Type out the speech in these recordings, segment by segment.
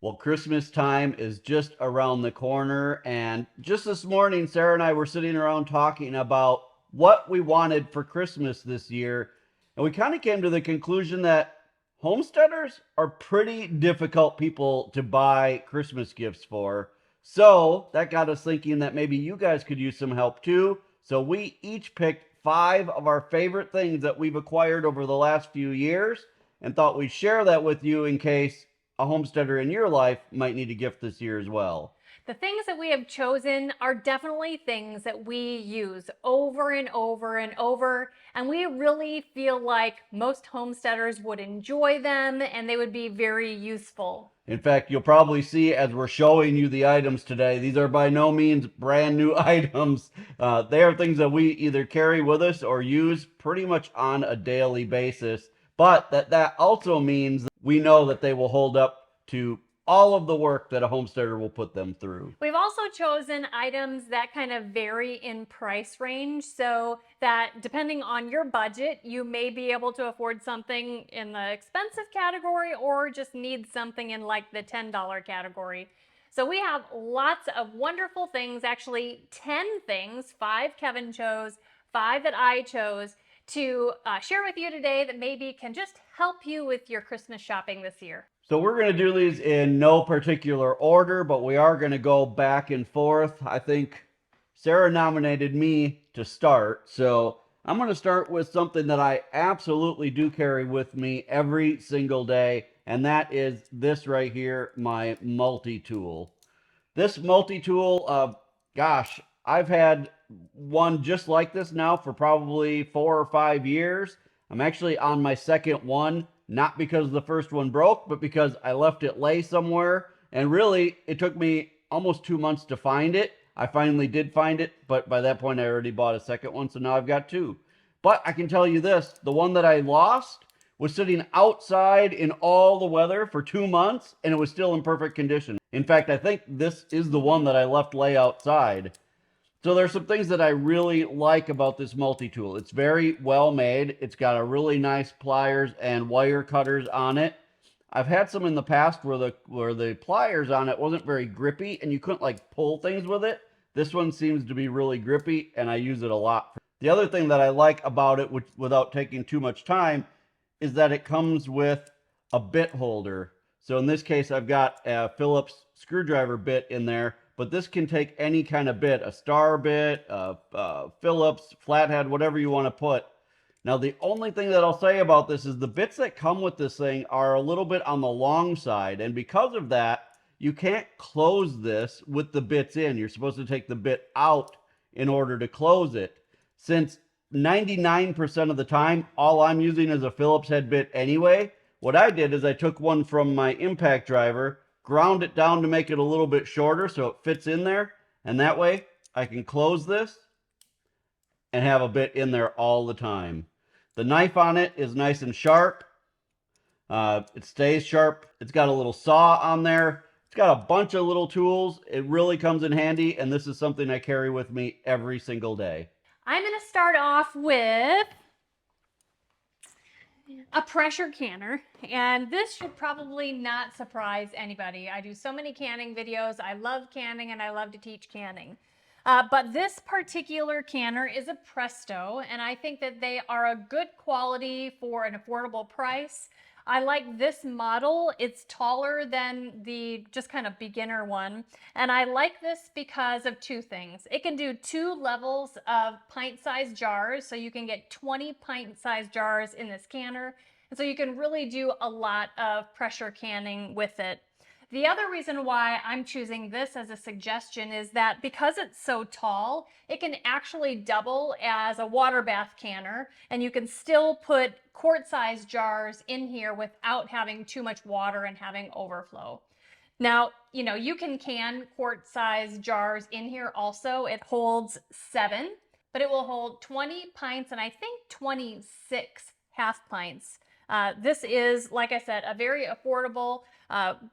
Well, Christmas time is just around the corner, and just this morning, Sarah and I were sitting around talking about what we wanted for Christmas this year, and we kind of came to the conclusion that homesteaders are pretty difficult people to buy Christmas gifts for. So that got us thinking that maybe you guys could use some help too. So we each picked five of our favorite things that we've acquired over the last few years and thought we'd share that with you in case a homesteader in your life might need a gift this year as well. The things that we have chosen are definitely things that we use over and over and over, and we really feel like most homesteaders would enjoy them and they would be very useful. In fact, you'll probably see as we're showing you the items today, these are by no means brand new items. They are things that we either carry with us or use pretty much on a daily basis. But that also means we know that they will hold up to all of the work that a homesteader will put them through. We've also chosen items that kind of vary in price range so that depending on your budget, you may be able to afford something in the expensive category or just need something in like the $10 category. So we have lots of wonderful things, actually 10 things, five Kevin chose, five that I chose to share with you today that maybe can just help you with your Christmas shopping this year. So we're going to do these in no particular order, but we are going to go back and forth. I think Sarah nominated me to start, so I'm going to start with something that I absolutely do carry with me every single day, and that is this right here, my multi-tool. This multi-tool, gosh, I've had one just like this now for probably 4 or 5 years. I'm actually on my second one, not because the first one broke, but because I left it lay somewhere. And really, it took me almost 2 months to find it. I finally did find it, but by that point, I already bought a second one, so now I've got two. But I can tell you this, the one that I lost was sitting outside in all the weather for 2 months, and it was still in perfect condition. In fact, I think this is the one that I left lay outside. So there's some things that I really like about this multi-tool. It's very well made. It's got a really nice pliers and wire cutters on it. I've had some in the past where the pliers on it wasn't very grippy and you couldn't like pull things with it. This one seems to be really grippy and I use it a lot. The other thing that I like about it, which without taking too much time, is that it comes with a bit holder. So in this case, I've got a Phillips screwdriver bit in there, but this can take any kind of bit, a star bit, a Phillips, flathead, whatever you want to put. Now, the only thing that I'll say about this is the bits that come with this thing are a little bit on the long side. And because of that, you can't close this with the bits in. You're supposed to take the bit out in order to close it. Since 99% of the time, all I'm using is a Phillips head bit anyway, what I did is I took one from my impact driver, ground it down to make it a little bit shorter so it fits in there, and that way I can close this and have a bit in there all the time. The knife on it is nice and sharp. It stays sharp. It's got a little saw on there. It's got a bunch of little tools. It really comes in handy, and this is something I carry with me every single day. I'm going to start off with a pressure canner, and this should probably not surprise anybody. I do so many canning videos. I love canning and I love to teach canning. But this particular canner is a Presto, and I think that they are a good quality for an affordable price. I like this model. It's taller than the just kind of beginner one. And I like this because of two things. It can do 2 levels of pint-sized jars. So you can get 20 pint-sized jars in this canner. And so you can really do a lot of pressure canning with it. The other reason why I'm choosing this as a suggestion is that because it's so tall, it can actually double as a water bath canner, and you can still put quart-sized jars in here without having too much water and having overflow. Now, you can can quart-sized jars in here also. It holds 7, but it will hold 20 pints and I think 26 half pints. This is, like I said, a very affordable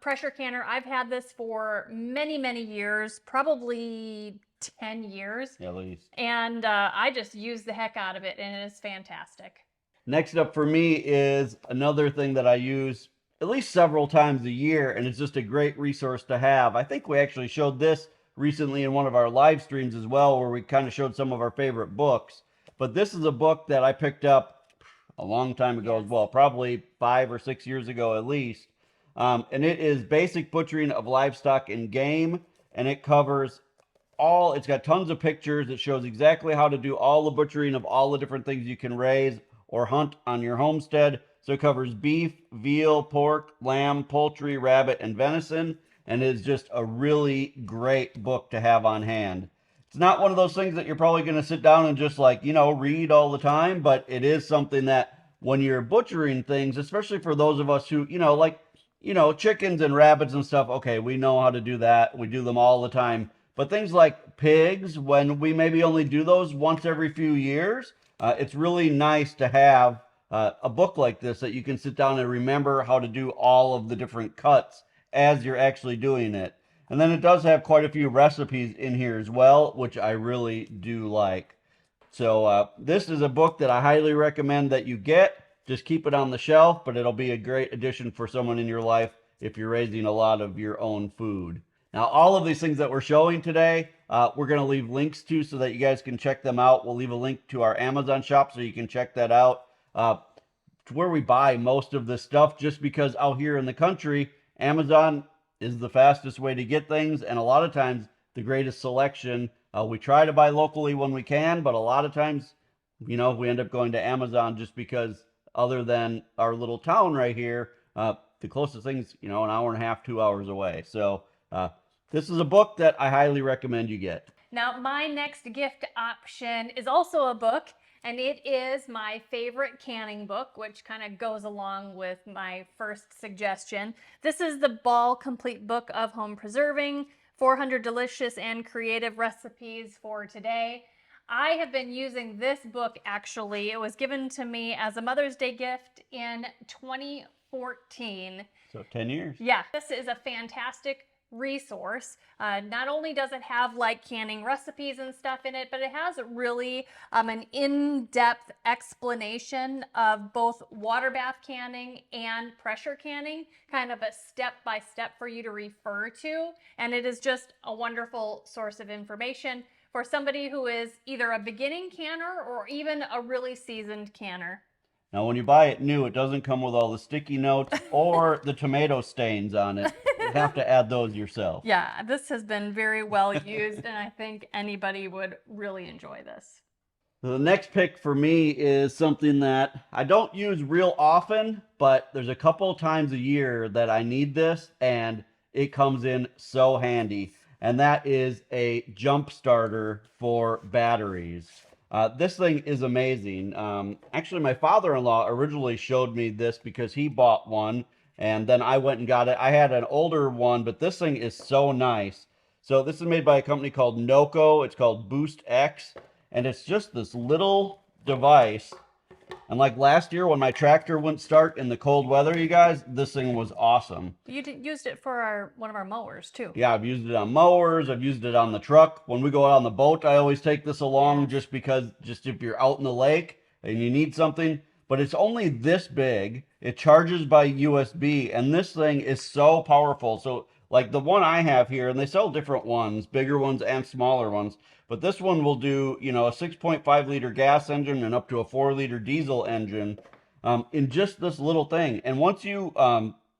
pressure canner. I've had this for many, many years, probably 10 years. At least. And I just use the heck out of it, and it is fantastic. Next up for me is another thing that I use at least several times a year, and it's just a great resource to have. I think we actually showed this recently in one of our live streams as well, where we kind of showed some of our favorite books. But this is a book that I picked up a long time ago as Yes. well, probably 5 or 6 years ago at least. And it is Basic Butchering of Livestock and Game, and it covers it's got tons of pictures. It shows exactly how to do all the butchering of all the different things you can raise or hunt on your homestead. So it covers beef, veal, pork, lamb, poultry, rabbit, and venison, and is just a really great book to have on hand. It's not one of those things that you're probably going to sit down and just like, read all the time, but it is something that when you're butchering things, especially for those of us who, chickens and rabbits and stuff, okay, we know how to do that. We do them all the time. But things like pigs, when we maybe only do those once every few years, it's really nice to have a book like this that you can sit down and remember how to do all of the different cuts as you're actually doing it. And then it does have quite a few recipes in here as well, which I really do like. So this is a book that I highly recommend that you get. Just keep it on the shelf, but it'll be a great addition for someone in your life if you're raising a lot of your own food. Now, all of these things that we're showing today, we're going to leave links to so that you guys can check them out. We'll leave a link to our Amazon shop so you can check that out. To where we buy most of this stuff, just because out here in the country, Amazon is the fastest way to get things, and a lot of times the greatest selection. We try to buy locally when we can, but a lot of times, we end up going to Amazon just because other than our little town right here, the closest thing's, an hour and a half, 2 hours away. So this is a book that I highly recommend you get. Now, my next gift option is also a book, and it is my favorite canning book, which kind of goes along with my first suggestion. This is the Ball Complete Book of Home Preserving, 400 delicious and creative recipes for today. I have been using this book actually. It was given to me as a Mother's Day gift in 2014. So 10 years. Yeah, this is a fantastic resource. Not only does it have like canning recipes and stuff in it, but it has really an in-depth explanation of both water bath canning and pressure canning, kind of a step-by-step for you to refer to. And it is just a wonderful source of information for somebody who is either a beginning canner or even a really seasoned canner. Now, when you buy it new, it doesn't come with all the sticky notes or the tomato stains on it. You have to add those yourself. Yeah, this has been very well used, and I think anybody would really enjoy this. The next pick for me is something that I don't use real often, but there's a couple times a year that I need this, and it comes in so handy. And that is a jump starter for batteries. This thing is amazing. Actually, my father-in-law originally showed me this because he bought one, and then I went and got it. I had an older one, but this thing is so nice. So this is made by a company called Noco. It's called Boost X, and it's just this little device. And like last year when my tractor wouldn't start in the cold weather, you guys, this thing was awesome. You used it for one of our mowers too. Yeah, I've used it on mowers. I've used it on the truck. When we go out on the boat, I always take this along just because, just if you're out in the lake and you need something. But it's only this big. It charges by USB, and this thing is so powerful. So like the one I have here, and they sell different ones, bigger ones and smaller ones. But this one will do, a 6.5 liter gas engine and up to a 4 liter diesel engine in just this little thing. And once you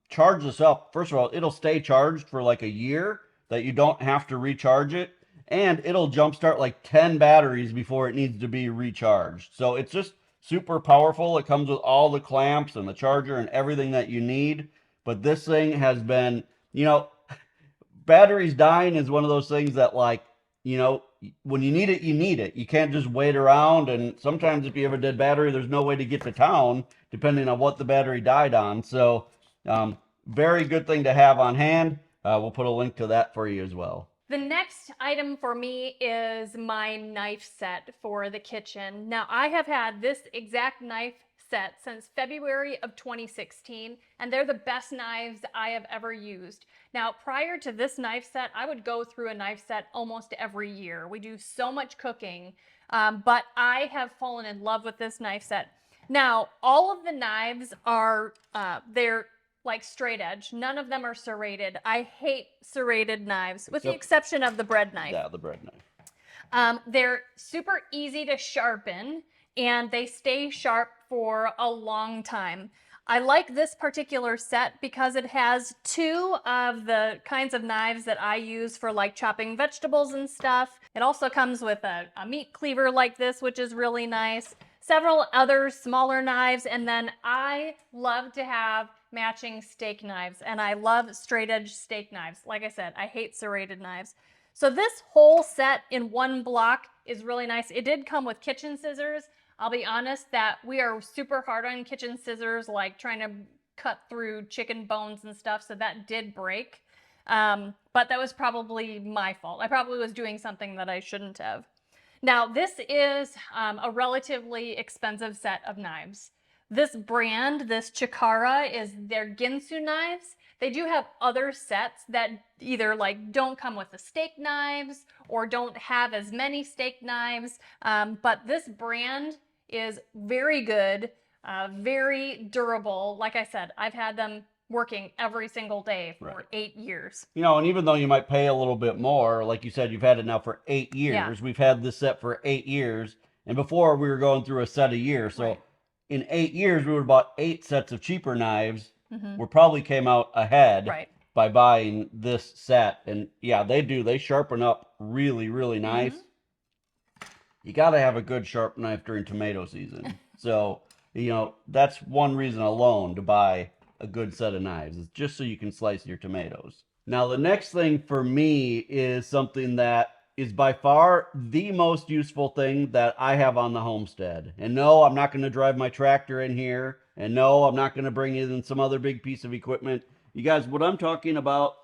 charge this up, first of all, it'll stay charged for like a year that you don't have to recharge it. And it'll jumpstart like 10 batteries before it needs to be recharged. So it's just super powerful. It comes with all the clamps and the charger and everything that you need. But this thing has been, batteries dying is one of those things that like, when you need it, you need it. You can't just wait around. And sometimes if you have a dead battery, there's no way to get to town, depending on what the battery died on. So very good thing to have on hand. We'll put a link to that for you as well. The next item for me is my knife set for the kitchen. Now, I have had this exact knife set since February of 2016, and they're the best knives I have ever used. Now, prior to this knife set, I would go through a knife set almost every year. We do so much cooking, but I have fallen in love with this knife set. Now, all of the knives are, they're like straight edge. None of them are serrated. I hate serrated knives, with the Except- exception of the bread knife. Yeah, the bread knife. They're super easy to sharpen, and they stay sharp for a long time. I like this particular set because it has two of the kinds of knives that I use for like chopping vegetables and stuff. It also comes with a meat cleaver like this, which is really nice. Several other smaller knives, and then I love to have matching steak knives, and I love straight edge steak knives. Like I said, I hate serrated knives. So this whole set in one block is really nice. It did come with kitchen scissors. I'll be honest that we are super hard on kitchen scissors, like trying to cut through chicken bones and stuff, so that did break. But that was probably my fault. I probably was doing something that I shouldn't have. Now, this is a relatively expensive set of knives. This brand, this Chikara, is their Ginsu knives. They do have other sets that either like don't come with the steak knives or don't have as many steak knives. But this brand is very good, very durable. Like I said, I've had them working every single day for Right. 8 years. You know, and even though you might pay a little bit more, like you said, you've had it now for 8 years. Yeah. We've had this set for 8 years, and before we were going through a set a year. So Right. in 8 years, we would have bought 8 sets of cheaper knives. Mhm. We probably came out ahead Right. by buying this set. And yeah, they do. They sharpen up really, really nice. You got to have a good sharp knife during tomato season. So, you know, that's one reason alone to buy a good set of knives, is just so you can slice your tomatoes. Now, the next thing for me is something that is by far the most useful thing that I have on the homestead. And no, I'm not going to drive my tractor in here. And no, I'm not going to bring in some other big piece of equipment. You guys, what I'm talking about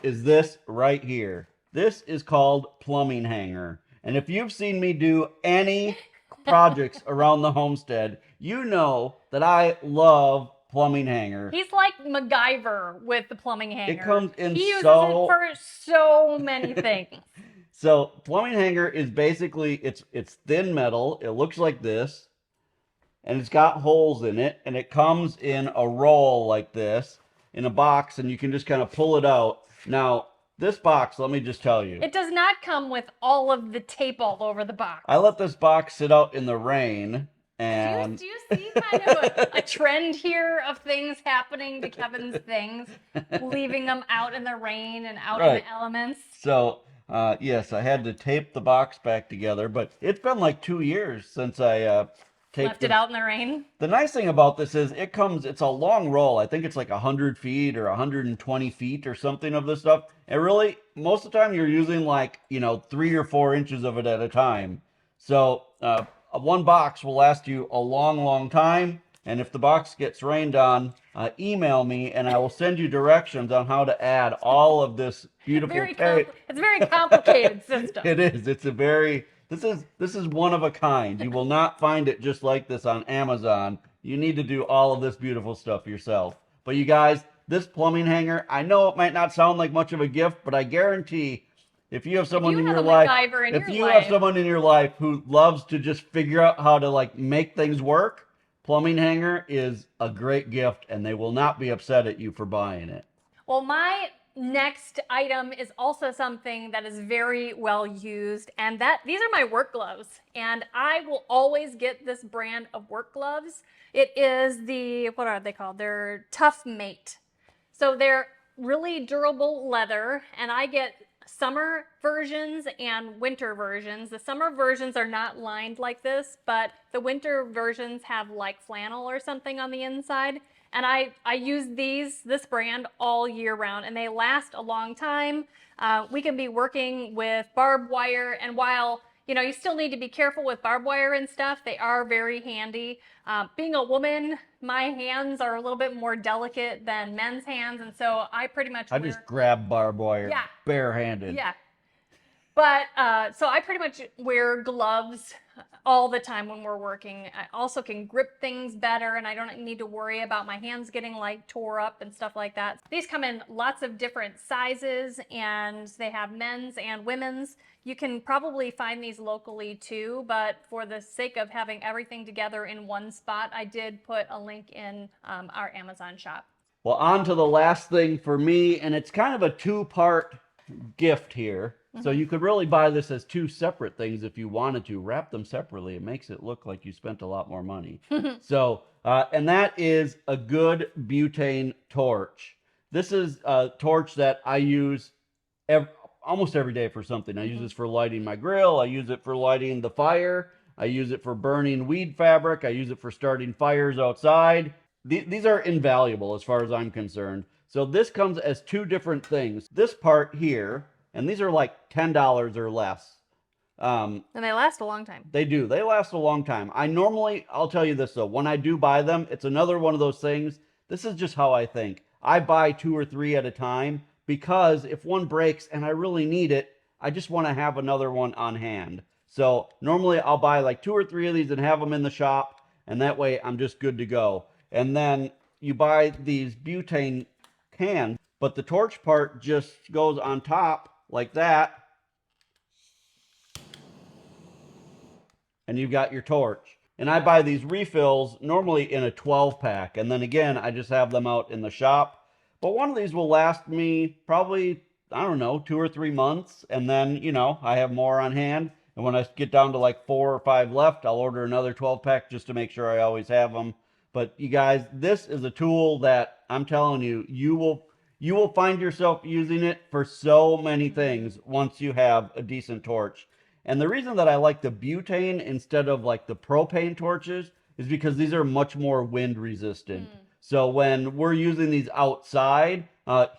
is this right here. This is called plumbing hanger. And if you've seen me do any projects around the homestead, you know that I love plumbing hanger. He's like MacGyver with the plumbing hanger. It comes in He uses so it for so many things. So plumbing hanger is basically it's thin metal. It looks like this, and it's got holes in it, and it comes in a roll like this in a box, and you can just kind of pull it out. Now, this box, let me just tell you, It does not come with all of the tape all over the box. I let this box sit out in the rain, and Do you see kind of a trend here of things happening to Kevin's things, leaving them out in the rain and out in Right. the elements? So yes, I had to tape the box back together, but it's been like 2 years since I taped Left it out in the rain. The nice thing about this is it's a long roll. I think it's like 100 feet or 120 feet or something of this stuff. And really, most of the time you're using like, 3 or 4 inches of it at a time. So one box will last you a long, long time. And if the box gets rained on, email me and I will send you directions on how to add all of this beautiful tape. It's a very complicated system. It is. This is one of a kind. You will not find it just like this on Amazon. You need to do all of this beautiful stuff yourself. But you guys, this plumbing hanger, I know it might not sound like much of a gift, but I guarantee if you have someone in your life, if you have someone in your life who loves to just figure out how to like make things work, plumbing hanger is a great gift, and they will not be upset at you for buying it. Well, my next item is also something that is very well used, and these are my work gloves, and I will always get this brand of work gloves. It is what are they called? They're Tough Mate. So they're really durable leather, and I get summer versions and winter versions. The summer versions are not lined like this, but the winter versions have like flannel or something on the inside. And I use this brand all year round, and they last a long time. We can be working with barbed wire, and while you still need to be careful with barbed wire and stuff, they are very handy. Being a woman, my hands are a little bit more delicate than men's hands, and so I just grab barbed wire barehanded. Yeah. But so I pretty much wear gloves all the time when we're working. I also can grip things better, and I don't need to worry about my hands getting like tore up and stuff like that. These come in lots of different sizes, and they have men's and women's. You can probably find these locally too, but for the sake of having everything together in one spot, I did put a link in our Amazon shop. Well, on to the last thing for me, and it's kind of a two-part gift here. So you could really buy this as two separate things if you wanted to. Wrap them separately. It makes it look like you spent a lot more money. So, and that is a good butane torch. This is a torch that I use ev almost every day for something. I use this for lighting my grill. I use it for lighting the fire. I use it for burning weed fabric. I use it for starting fires outside. These are invaluable as far as I'm concerned. So this comes as two different things. This part here, and these are like $10 or less. And they last a long time. They do. They last a long time. I'll tell you this though, when I do buy them, it's another one of those things. This is just how I think. I buy two or three at a time because if one breaks and I really need it, I just want to have another one on hand. So normally I'll buy like two or three of these and have them in the shop, and that way I'm just good to go. And then you buy these butane cans, but the torch part just goes on top like that, and you've got your torch. And I buy these refills normally in a 12 pack. And then again, I just have them out in the shop. But one of these will last me probably, I don't know, 2 or 3 months. And then, I have more on hand. And when I get down to like 4 or 5 left, I'll order another 12 pack just to make sure I always have them. But you guys, this is a tool that I'm telling you, you will find yourself using it for so many things once you have a decent torch. And the reason that I like the butane instead of like the propane torches is because these are much more wind resistant. So when we're using these outside,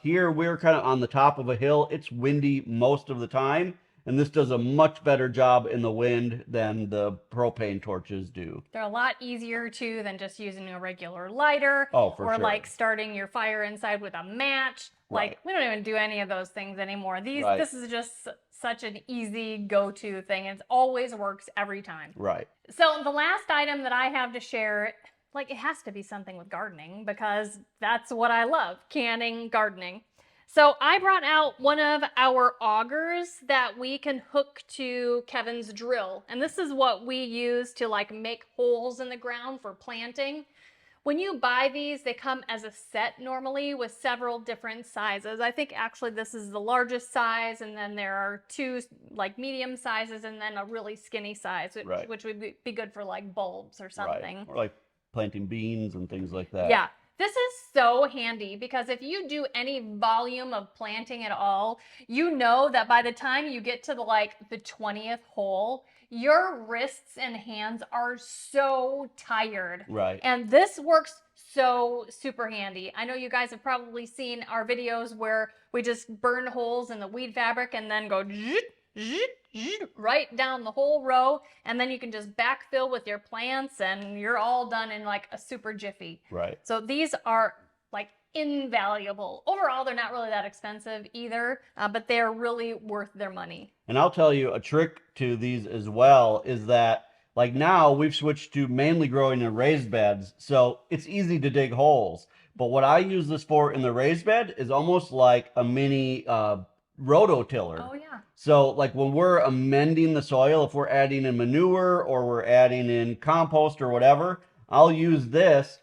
here we're kind of on the top of a hill. It's windy most of the time. And this does a much better job in the wind than the propane torches do. They're a lot easier too than just using a regular lighter. Oh, for or sure. like starting your fire inside with a match. Right. Like we don't even do any of those things anymore. Right. This is just such an easy go-to thing. It always works every time. Right. So the last item that I have to share, like it has to be something with gardening because that's what I love, canning, gardening. So I brought out one of our augers that we can hook to Kevin's drill. And this is what we use to like make holes in the ground for planting. When you buy these, they come as a set normally with several different sizes. I think actually this is the largest size, and then there are two like medium sizes and then a really skinny size, Right. which would be good for like bulbs or something. Right. Or like planting beans and things like that. Yeah. This is so handy because if you do any volume of planting at all, you know that by the time you get to the 20th hole, your wrists and hands are so tired. Right. And this works so super handy. I know you guys have probably seen our videos where we just burn holes in the weed fabric and then go right down the whole row, and then you can just backfill with your plants and you're all done in like a super jiffy. Right. So these are like invaluable. Overall, they're not really that expensive either, but they're really worth their money. And I'll tell you a trick to these as well is that like now we've switched to mainly growing in raised beds, so it's easy to dig holes. But what I use this for in the raised bed is almost like a mini rototiller. Oh yeah. So like when we're amending the soil, if we're adding in manure or we're adding in compost or whatever, I'll use this.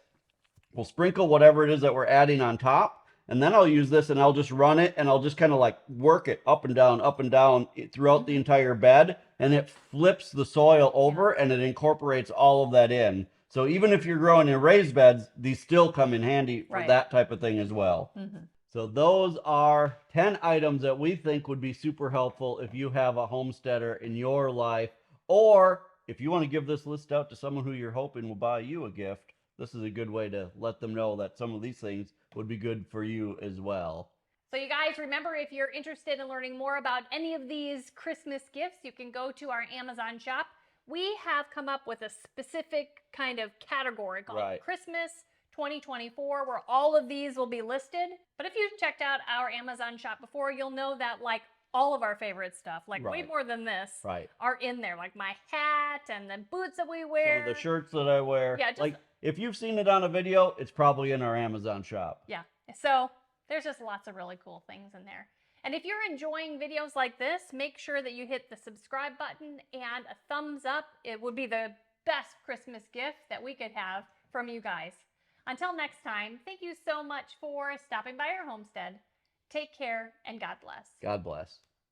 We'll sprinkle whatever it is that we're adding on top, and then I'll use this and I'll just run it and I'll just kind of like work it up and down throughout the entire bed, and it flips the soil over and it incorporates all of that in. So even if you're growing in raised beds, these still come in handy for that type of thing as well. So those are 10 items that we think would be super helpful if you have a homesteader in your life, or if you want to give this list out to someone who you're hoping will buy you a gift. This is a good way to let them know that some of these things would be good for you as well. So you guys, remember, if you're interested in learning more about any of these Christmas gifts, you can go to our Amazon shop. We have come up with a specific kind of category called Christmas 2024, where all of these will be listed. But if you've checked out our Amazon shop before, you'll know that like all of our favorite stuff, like way more than this, are in there. Like my hat and the boots that we wear. Some of the shirts that I wear. Yeah, just, like if you've seen it on a video, it's probably in our Amazon shop. Yeah. So there's just lots of really cool things in there. And if you're enjoying videos like this, make sure that you hit the subscribe button and a thumbs up. It would be the best Christmas gift that we could have from you guys. Until next time, thank you so much for stopping by our homestead. Take care and God bless. God bless.